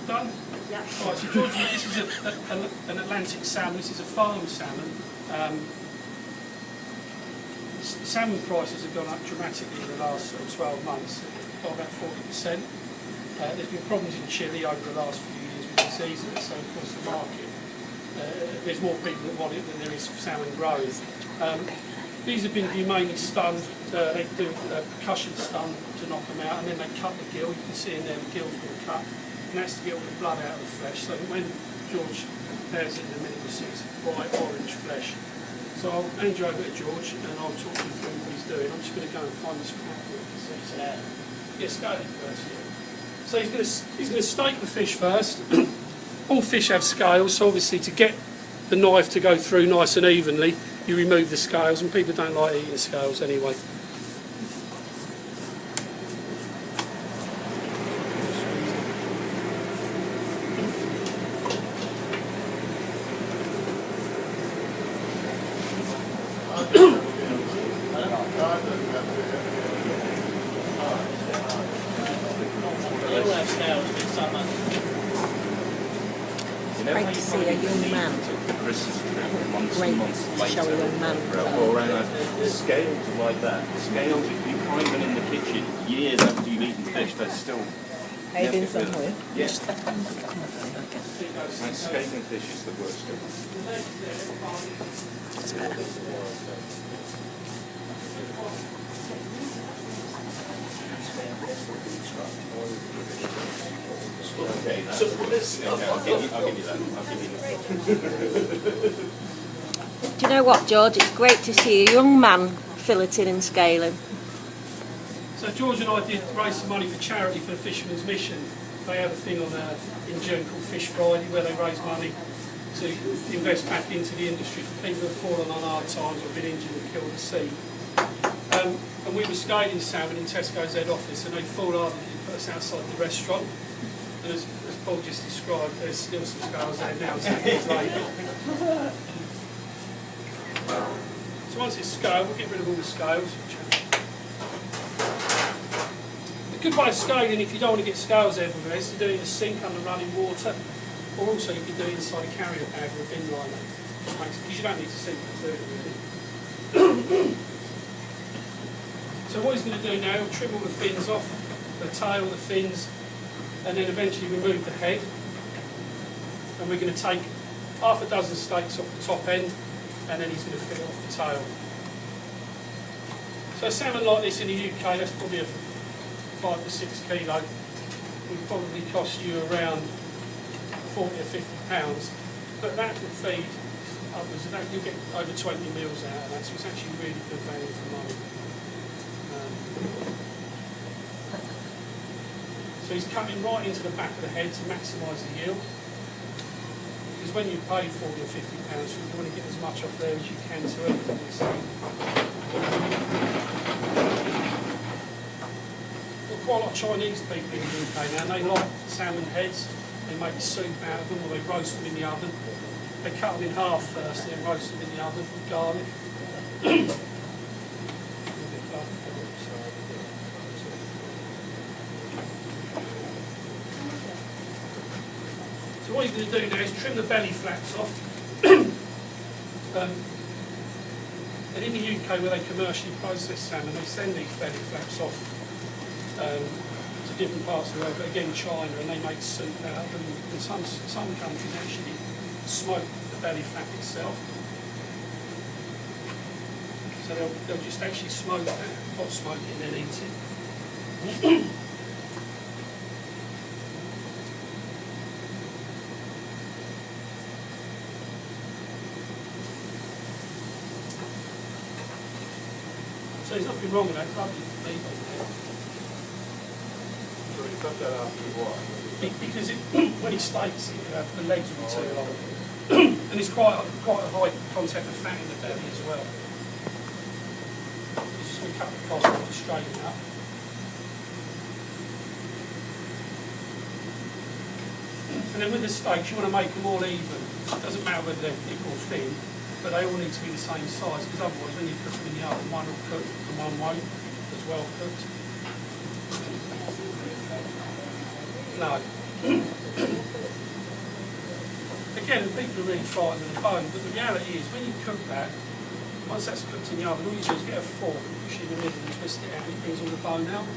done? Yeah. Right, so George, this is an Atlantic salmon. This is a farm salmon. Salmon prices have gone up dramatically in the last 12 months, by about 40%. There's been problems in Chile over the last few years with diseases, so of course the market, there's more people that want it than there is salmon growing. These have been humanely stunned. They do a percussion stun to knock them out, and then they cut the gill. You can see in there the gill's been cut, and that's to get all the blood out of the flesh. So when George prepares it in a minute, you'll see it's bright orange flesh. So I'll hand you over to George, and I'll talk you through what he's doing. I'm just going to go and find the scrapbook. Yeah, scaling first. Yeah. So he's going to stake the fish first. All fish have scales, so obviously to get the knife to go through nice and evenly, you remove the scales, and people don't like eating scales anyway. Great to see a young man. Great to show a young man. Scales like that. Scales, if you find them in the kitchen years after you've eaten fish, they're still. I've been somewhere. Yes. And scaling fish is the worst of That's better. Okay, so I'll give you that. I'll give you that. Do you know what, George? It's great to see a young man filleting and scaling. So George and I did raise some money for charity for the Fisherman's Mission. They have a thing on in June called Fish Friday, where they raise money to invest back into the industry for people who have fallen on hard times or been injured and killed at sea. And we were scaling salmon in Tesco's head office, and they foolhardily put us outside the restaurant. And as Paul just described, there's still some scales there now, 10 years later. So once it's scaled, we'll get rid of all the scales. A good way of scaling, if you don't want to get scales everywhere, is to do it in a sink under running water, or also you can do it inside a carrier bag or a bin liner, because you don't need to sink to do it really. So what he's going to do now, he'll trim all the fins off, the tail, the fins, and then eventually remove the head. And we're going to take half a dozen steaks off the top end, and then he's going to fill off the tail. So a salmon like this in the UK, that's probably a 5 to 6 kilo, would probably cost you around 40 or 50 pounds, but that will feed upwards of that. You'll get over 20 meals out of that, so it's actually really good value for money. So he's coming right into the back of the head to maximise the yield. Because when you pay 40 or 50 pounds, you want to get as much off there as you can to eat. Well, quite a lot of Chinese people in the UK now, and they like salmon heads. They make soup out of them, or they roast them in the oven. They cut them in half first, then roast them in the oven with garlic. So what you're going to do now is trim the belly flaps off. And in the UK, where they commercially process salmon, they send these belly flaps off to different parts of the world, but again China, and they make soup out of them. And some countries actually smoke the belly flap itself. So they'll just actually smoke that, hot smoke it, and then eat it. So there's nothing wrong with that, it's lovely meat on there. So you cut that out for what? Because when he steaks it, the legs will be too long. And it's quite a high content of fat in the belly as well. It's just going to cut the cost to straighten up. And then with the steaks, you want to make them all even. It doesn't matter whether they're thick or thin, but they all need to be the same size, because otherwise when you cook them in the oven, one will cook and one won't, as well cooked. No, Again, people are really frightened of the bone, but the reality is when you cook that, once that's cooked in the oven, all you do is get a fork, push it in the middle and twist it out, and it brings all the bone out.